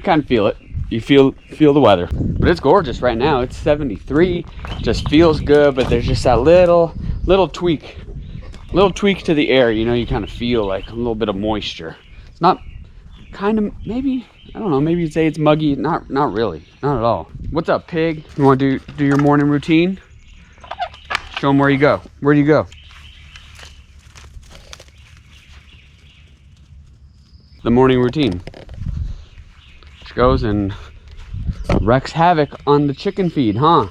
kind of feel it. You feel the weather, but it's gorgeous right now. It's 73, just feels good, but there's just that little tweak to the air. You know, you kind of feel like a little bit of moisture. It's not kind of, maybe, I don't know, maybe you'd say it's muggy. Not really, not at all. What's up, pig? You want to do your morning routine? Show them where you go. Where do you go? The morning routine. She goes and wreaks havoc on the chicken feed, huh?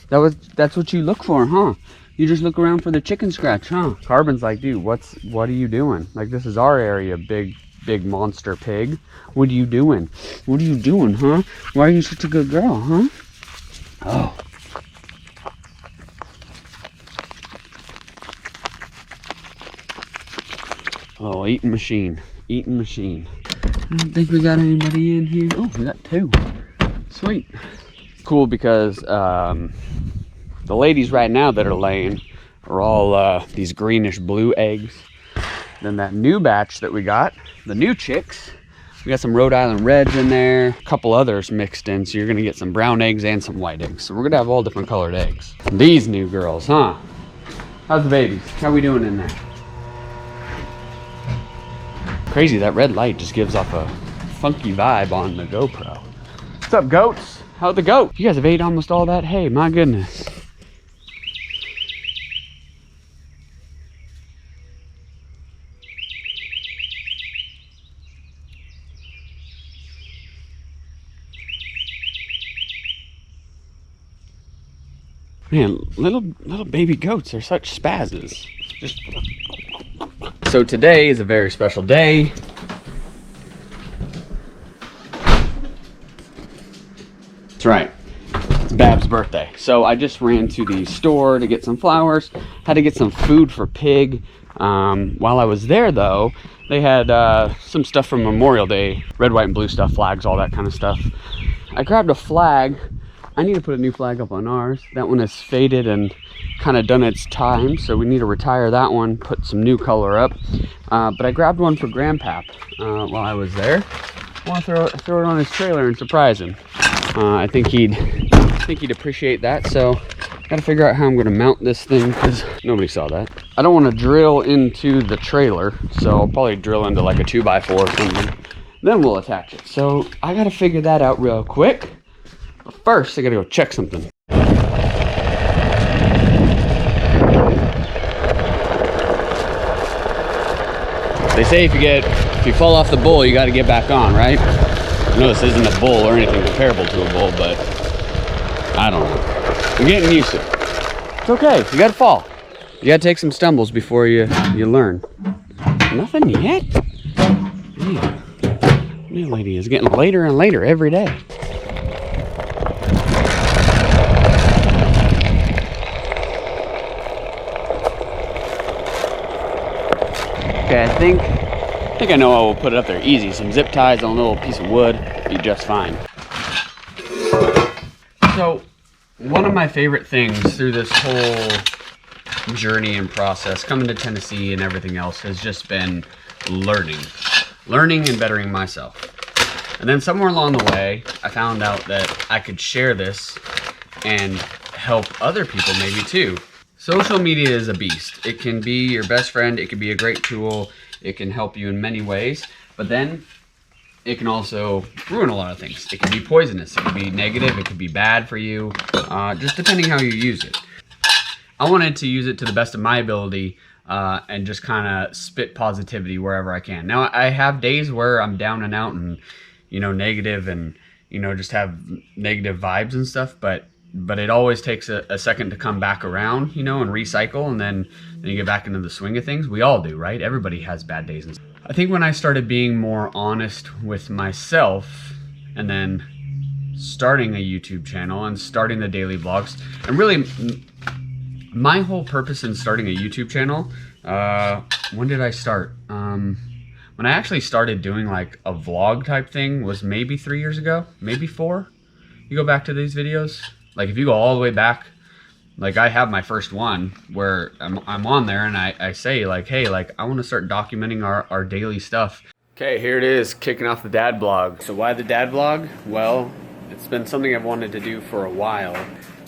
That's what you look for, huh? You just look around for the chicken scratch, huh? Carbon's like, dude, what are you doing? Like, this is our area, big monster pig. What are you doing? What are you doing, huh? Why are you such a good girl, huh? Oh. Oh, eating machine. I don't think we got anybody in here. Oh, we got 2. Sweet. Cool because the ladies right now that are laying are all these greenish blue eggs. Then that new batch that we got, the new chicks, we got some Rhode Island Reds in there, a couple others mixed in, so you're gonna get some brown eggs and some white eggs. So we're gonna have all different colored eggs. These new girls, huh? How's the babies? How we doing in there? Crazy, that red light just gives off a funky vibe on the GoPro. What's up, goats? How'd the goat? You guys have ate almost all that hay, my goodness. Man, little baby goats are such spazzes. So today is a very special day. That's right. It's Bab's birthday. So I just ran to the store to get some flowers. Had to get some food for Pig. While I was there though, they had some stuff from Memorial Day. Red, white, and blue stuff, flags, all that kind of stuff. I grabbed a flag. I need to put a new flag up on ours. That one is faded and kind of done its time, so we need to retire that one, put some new color up. But I grabbed one for Grandpap while I was there. I want to throw it on his trailer and surprise him. I think he'd appreciate that. So gotta figure out how I'm gonna mount this thing because nobody saw that. I don't want to drill into the trailer, so I'll probably drill into like a 2x4 or something. Then we'll attach it. So I gotta figure that out real quick. But first, I gotta go check something. They say if you fall off the bull, you gotta get back on, right? I know this isn't a bull or anything comparable to a bull, but I don't know. I'm getting used to it. It's okay, you gotta fall. You gotta take some stumbles before you learn. Nothing yet? Man, that lady is getting later and later every day. Okay, I think I know I will put it up there easy. Some zip ties on a little piece of wood, be just fine. So, one of my favorite things through this whole journey and process, coming to Tennessee and everything else, has just been learning and bettering myself. And then somewhere along the way, I found out that I could share this and help other people maybe too. Social media is a beast. It can be your best friend. It can be a great tool. It can help you in many ways. But then it can also ruin a lot of things. It can be poisonous. It can be negative. It can be bad for you, just depending how you use it. I wanted to use it to the best of my ability and just kind of spit positivity wherever I can. Now, I have days where I'm down and out and, negative and, just have negative vibes and stuff, but it always takes a second to come back around, and recycle, and then you get back into the swing of things. We all do, right? Everybody has bad days. And I think when I started being more honest with myself, and then starting a YouTube channel and starting the daily vlogs, and really my whole purpose in starting a YouTube channel, when did I start? When I actually started doing like a vlog type thing was maybe 3 years ago, maybe 4. You go back to these videos. Like if you go all the way back, like I have my first one where I'm on there and I say like, hey, like I want to start documenting our daily stuff. Okay, here it is, kicking off the dad blog. So why the dad blog? Well, it's been something I've wanted to do for a while.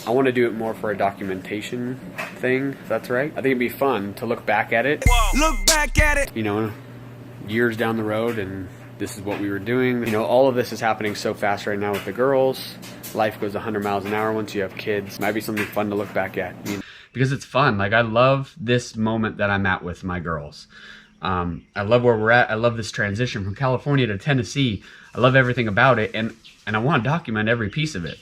I want to do it more for a documentation thing, if that's right. I think it'd be fun to look back at it. Look back at it! You know, years down the road, and this is what we were doing. You know, all of this is happening so fast right now with the girls. Life goes 100 miles an hour once you have kids. Might be something fun to look back at. Because it's fun. Like, I love this moment that I'm at with my girls. I love where we're at. I love this transition from California to Tennessee. I love everything about it, and I want to document every piece of it.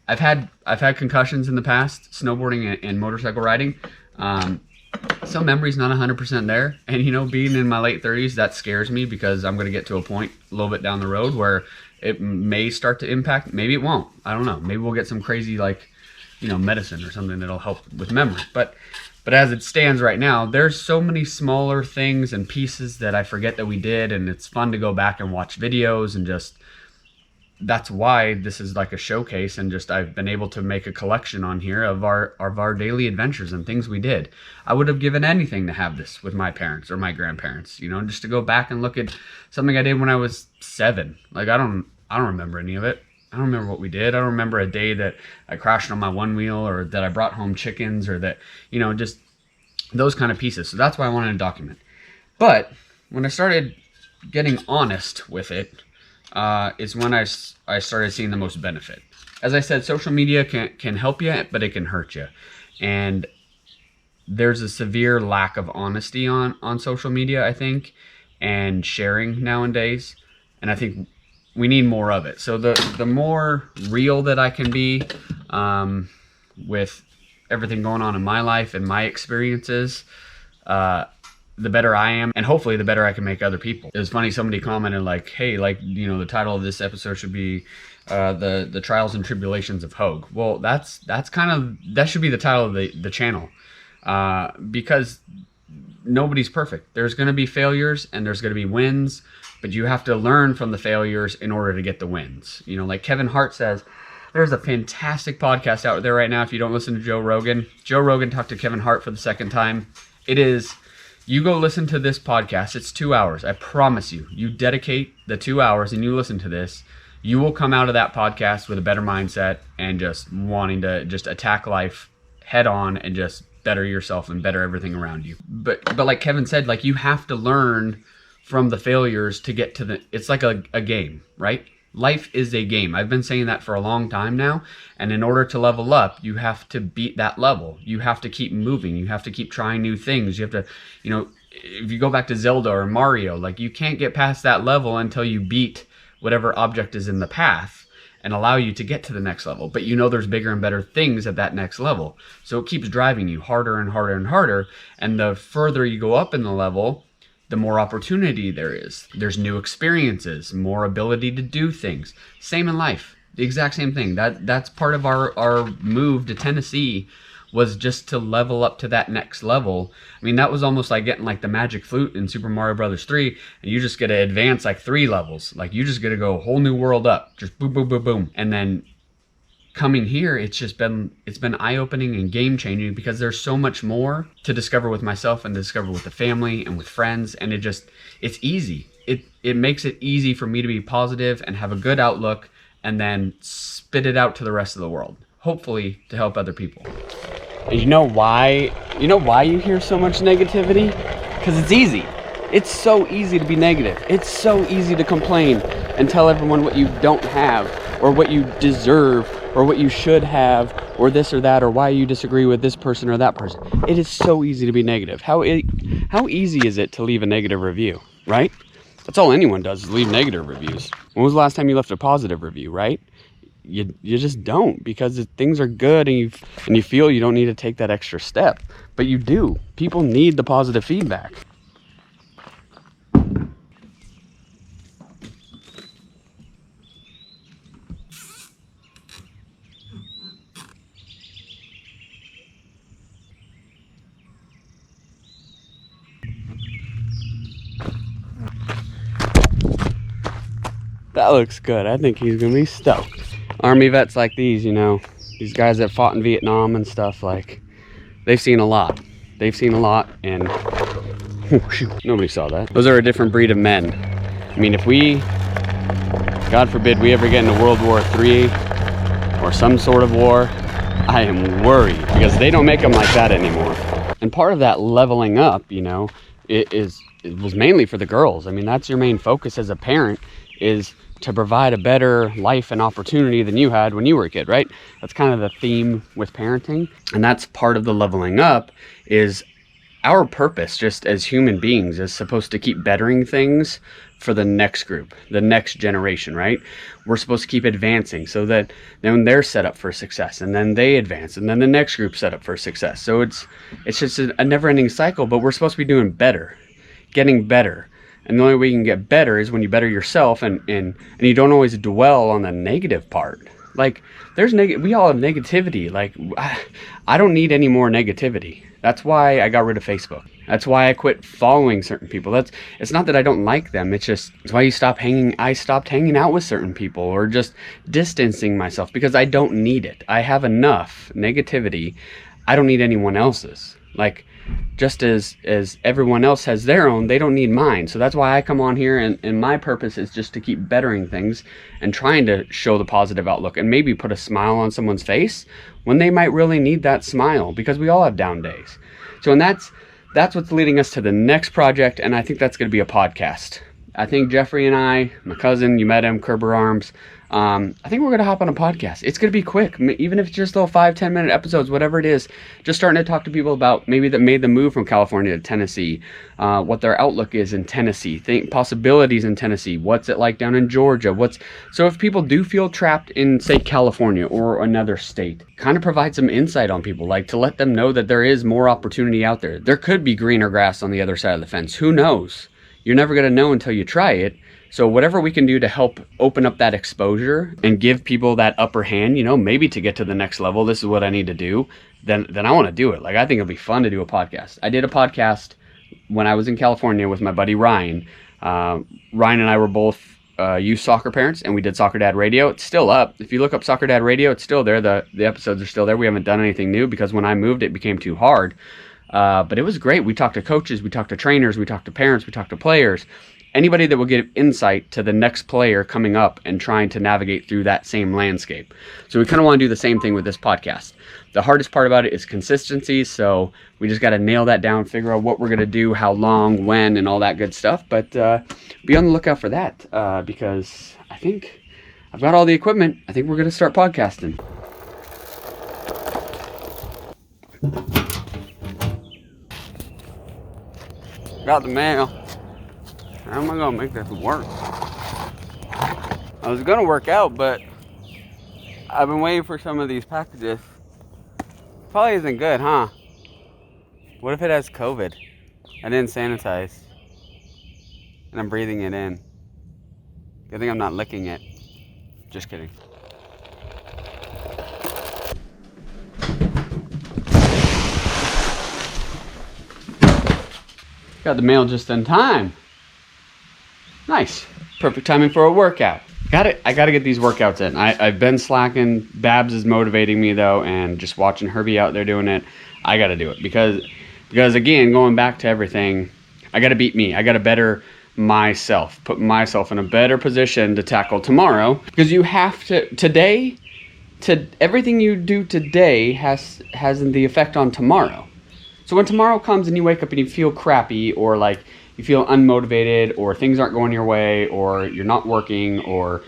I've had concussions in the past, snowboarding and motorcycle riding. Some memories not 100% there, and you know, being in my late 30s, that scares me because I'm going to get to a point a little bit down the road where it may start to impact. Maybe it won't. I don't know. Maybe we'll get some crazy, like, you know, medicine or something that'll help with memory. But as it stands right now, there's so many smaller things and pieces that I forget that we did, and it's fun to go back and watch videos, and just, that's why this is like a showcase, and just I've been able to make a collection on here of our daily adventures and things we did. I would have given anything to have this with my parents or my grandparents, you know, just to go back and look at something I did when I was 7. Like, I don't remember any of it. I don't remember what we did. I don't remember a day that I crashed on my one wheel, or that I brought home chickens, or that, you know, just those kind of pieces. So that's why I wanted to document. But when I started getting honest with it, is when I started seeing the most benefit. As I said, social media can help you, but it can hurt you. And there's a severe lack of honesty on social media, I think, and sharing nowadays. And I think we need more of it. So the more real that I can be with everything going on in my life and my experiences, the better I am, and hopefully the better I can make other people. It was funny, somebody commented like, hey, like, you know, the title of this episode should be the trials and tribulations of Hoag. Well, that should be the title of the channel, because nobody's perfect. There's going to be failures and there's going to be wins, but you have to learn from the failures in order to get the wins. You know, like Kevin Hart says, there's a fantastic podcast out there right now. If you don't listen to Joe Rogan talked to Kevin Hart for the second time. You go listen to this podcast. It's 2 hours. I promise you. You dedicate the 2 hours and you listen to this. You will come out of that podcast with a better mindset and just wanting to just attack life head on and just better yourself and better everything around you. But like Kevin said, like, you have to learn from the failures to get to it's like a game, right? Life is a game. I've been saying that for a long time now. And in order to level up, you have to beat that level. You have to keep moving. You have to keep trying new things. You have to, you know, if you go back to Zelda or Mario, like, you can't get past that level until you beat whatever object is in the path and allow you to get to the next level. But you know there's bigger and better things at that next level. So it keeps driving you harder and harder and harder. And the further you go up in the level, the more opportunity there is. There's new experiences, more ability to do things. Same in life, the exact same thing. That's part of our move to Tennessee, was just to level up to that next level. I mean, that was almost like getting like the magic flute in Super Mario Brothers 3, and you just get to advance like 3 levels. Like, you just get to go a whole new world up, just boom, boom, boom, boom. And then coming here, it's been eye-opening and game-changing, because there's so much more to discover with myself and to discover with the family and with friends, and it's easy. It makes it easy for me to be positive and have a good outlook, and then spit it out to the rest of the world, hopefully to help other people. And you know why you hear so much negativity? Because it's easy. It's so easy to be negative. It's so easy to complain and tell everyone what you don't have, or what you deserve, or what you should have, or this or that, or why you disagree with this person or that person. It is so easy to be negative. How easy is it to leave a negative review, right? That's all anyone does, is leave negative reviews. When was the last time you left a positive review, right? You just don't, because things are good and you feel you don't need to take that extra step. But you do. People need the positive feedback. That looks good. I think he's gonna be stoked. Army vets like these, you know, these guys that fought in Vietnam and stuff, like, they've seen a lot. And oh, shoot, nobody saw that. Those are a different breed of men. I mean, if we, God forbid, we ever get into World War III or some sort of war, I am worried, because they don't make them like that anymore. And part of that leveling up, it was mainly for the girls. I mean, that's your main focus as a parent, is to provide a better life and opportunity than you had when you were a kid, right? That's kind of the theme with parenting. And that's part of the leveling up, is our purpose just as human beings is supposed to keep bettering things for the next group, the next generation, right? We're supposed to keep advancing so that then they're set up for success, and then they advance, and then the next group set up for success. So it's just a never-ending cycle, but we're supposed to be doing better, getting better. And the only way you can get better is when you better yourself, and you don't always dwell on the negative part. Like, we all have negativity. Like, I don't need any more negativity. That's why I got rid of Facebook. That's why I quit following certain people. It's not that I don't like them. It's why I stopped hanging out with certain people, or just distancing myself, because I don't need it. I have enough negativity. I don't need anyone else's. Like, just as everyone else has their own, they don't need mine. So that's why I come on here, and my purpose is just to keep bettering things and trying to show the positive outlook, and maybe put a smile on someone's face when they might really need that smile, because we all have down days. So, and that's what's leading us to the next project, and I think that's going to be a podcast. I think Jeffrey and I, my cousin, you met him, Kerber Arms, I think we're going to hop on a podcast. It's going to be quick, even if it's just little 5-10 minute episodes, whatever it is, just starting to talk to people about maybe that made the move from California to Tennessee, what their outlook is in Tennessee, possibilities in Tennessee, what's it like down in Georgia, so if people do feel trapped in, say, California or another state, kind of provide some insight on people, like to let them know that there is more opportunity out there. There could be greener grass on the other side of the fence. Who knows? You're never going to know until you try it. So whatever we can do to help open up that exposure and give people that upper hand, maybe to get to the next level, this is what I need to do, then I want to do it. Like, I think it'll be fun to do a podcast. I did a podcast when I was in California with my buddy Ryan. Ryan and I were both youth soccer parents, and we did Soccer Dad Radio. It's still up. If you look up Soccer Dad Radio, it's still there. The episodes are still there. We haven't done anything new because when I moved, it became too hard. But it was great. We talked to coaches, we talked to trainers, we talked to parents, we talked to players. Anybody that will give insight to the next player coming up and trying to navigate through that same landscape. So we kind of want to do the same thing with this podcast. The hardest part about it is consistency, so we just got to nail that down, figure out what we're going to do, how long, when, and all that good stuff. But be on the lookout for that, because I think I've got all the equipment. I think we're going to start podcasting. Got the mail. How am I going to make this work? I was going to work out, but I've been waiting for some of these packages. Probably isn't good, huh? What if it has COVID? I didn't sanitize. And I'm breathing it in. Good thing I'm not licking it. Just kidding. Got the mail just in time. Nice. Perfect timing for a workout. I gotta get these workouts in. I've been slacking. Babs is motivating me though, and just watching Herbie out there doing it, I gotta do it because again, going back to everything, I gotta beat me. I gotta better myself, put myself in a better position to tackle tomorrow, because you have to everything you do today has the effect on tomorrow. So when tomorrow comes and you wake up and you feel crappy, or like you feel unmotivated, or things aren't going your way, or you're not working, or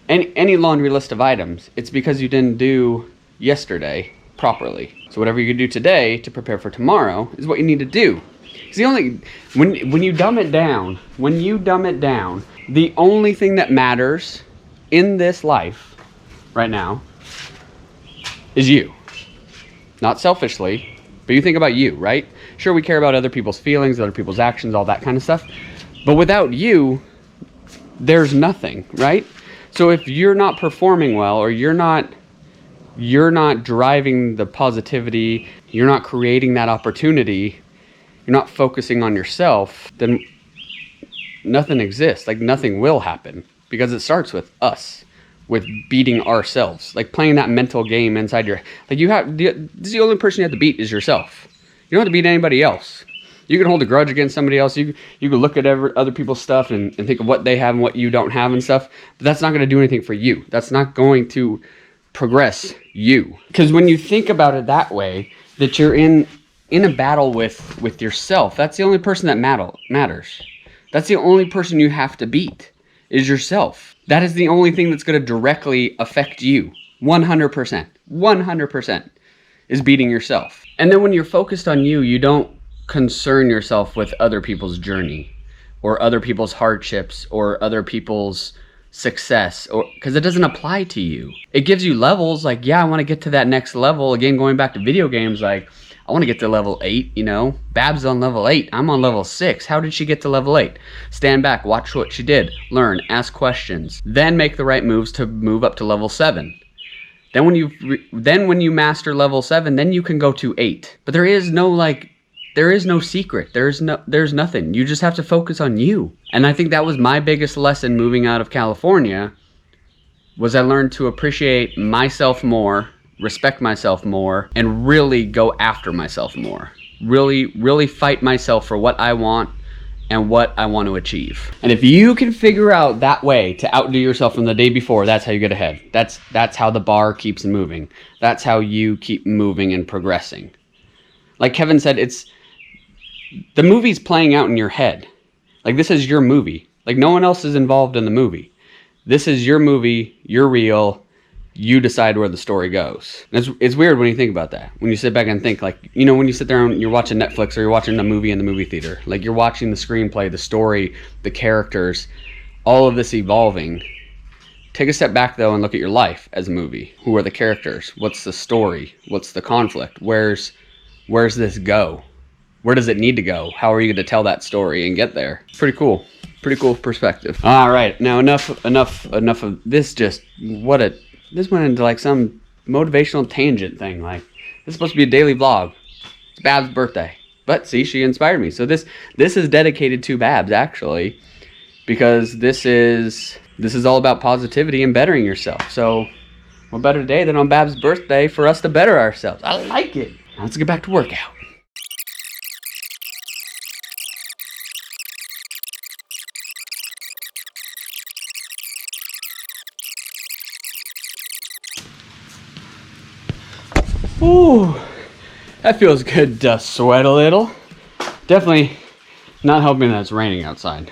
any laundry list of items, it's because you didn't do yesterday properly. So whatever you can do today to prepare for tomorrow is what you need to do. It's when you dumb it down, the only thing that matters in this life right now is you. Not selfishly, but you think about you, right? Sure, we care about other people's feelings, other people's actions, all that kind of stuff. But without you, there's nothing, right? So if you're not performing well, or you're not driving the positivity, you're not creating that opportunity, you're not focusing on yourself, then nothing exists. Like, nothing will happen, because it starts with us, with beating ourselves, like playing that mental game inside this is the only person you have to beat is yourself. You don't have to beat anybody else. You can hold a grudge against somebody else. You can look at other people's stuff and think of what they have and what you don't have and stuff. But that's not going to do anything for you. That's not going to progress you. Because when you think about it that way, that you're in a battle with yourself. That's the only person that matters. That's the only person you have to beat, is yourself. That is the only thing that's going to directly affect you. 100%. 100% is beating yourself. And then when you're focused on you, you don't concern yourself with other people's journey or other people's hardships or other people's success, or because it doesn't apply to you. It gives you levels, like, yeah, I want to get to that next level. Again, going back to video games, like, I want to get to level 8, you know. Bab's on level 8. I'm on level 6. How did she get to level 8? Stand back, watch what she did, learn, ask questions, then make the right moves to move up to level 7. Then when you master level 7, then you can go to 8. But there is no secret. There's nothing. You just have to focus on you. And I think that was my biggest lesson moving out of California, was I learned to appreciate myself more, respect myself more, and really go after myself more. Really fight myself for what I want and what I want to achieve. And if you can figure out that way to outdo yourself from the day before, that's how you get ahead. That's how the bar keeps moving. That's how you keep moving and progressing. Like Kevin said, the movie's playing out in your head. Like, this is your movie. Like, no one else is involved in the movie. This is your movie, your reel. You decide where the story goes. And it's weird when you think about that. When you sit back and think, like, you know, when you sit there and you're watching Netflix or you're watching a movie in the movie theater, like, you're watching the screenplay, the story, the characters, all of this evolving. Take a step back, though, and look at your life as a movie. Who are the characters? What's the story? What's the conflict? Where's this go? Where does it need to go? How are you going to tell that story and get there? Pretty cool. Pretty cool perspective. All right, now enough of this. This went into like some motivational tangent thing. Like, this is supposed to be a daily vlog. It's Bab's birthday, but see, she inspired me. So this is dedicated to Babs, actually, because this is all about positivity and bettering yourself. So what better day than on Bab's birthday for us to better ourselves? I like it. Now let's get back to workout. Ooh, that feels good to sweat a little. Definitely not helping that it's raining outside,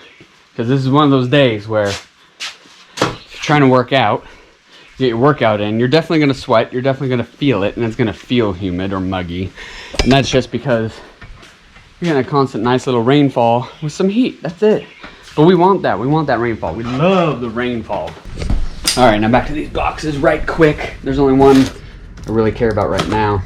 because this is one of those days where if you're trying to work out, get your workout in, you're definitely going to sweat, you're definitely going to feel it, and it's going to feel humid or muggy. And that's just because you're getting a constant nice little rainfall with some heat. That's it. But we want that. We want that rainfall. We love the rainfall. All right, now back to these boxes right quick. There's only one I really care about right now.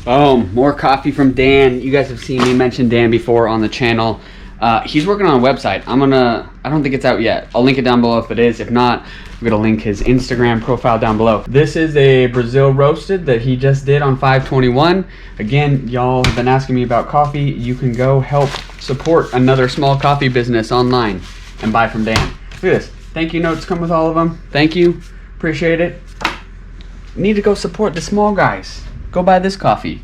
Boom, more coffee from Dan. You guys have seen me mention Dan before on the channel. He's working on a website. I don't think it's out yet. I'll link it down below if it is. If not, I'm gonna link his Instagram profile down below. This is a Brazil roasted that he just did on 5/21. Again, y'all have been asking me about coffee. You can go help support another small coffee business online and buy from Dan. Look at this. Thank you notes come with all of them. Thank you. Appreciate it. Need to go support the small guys. Go buy this coffee.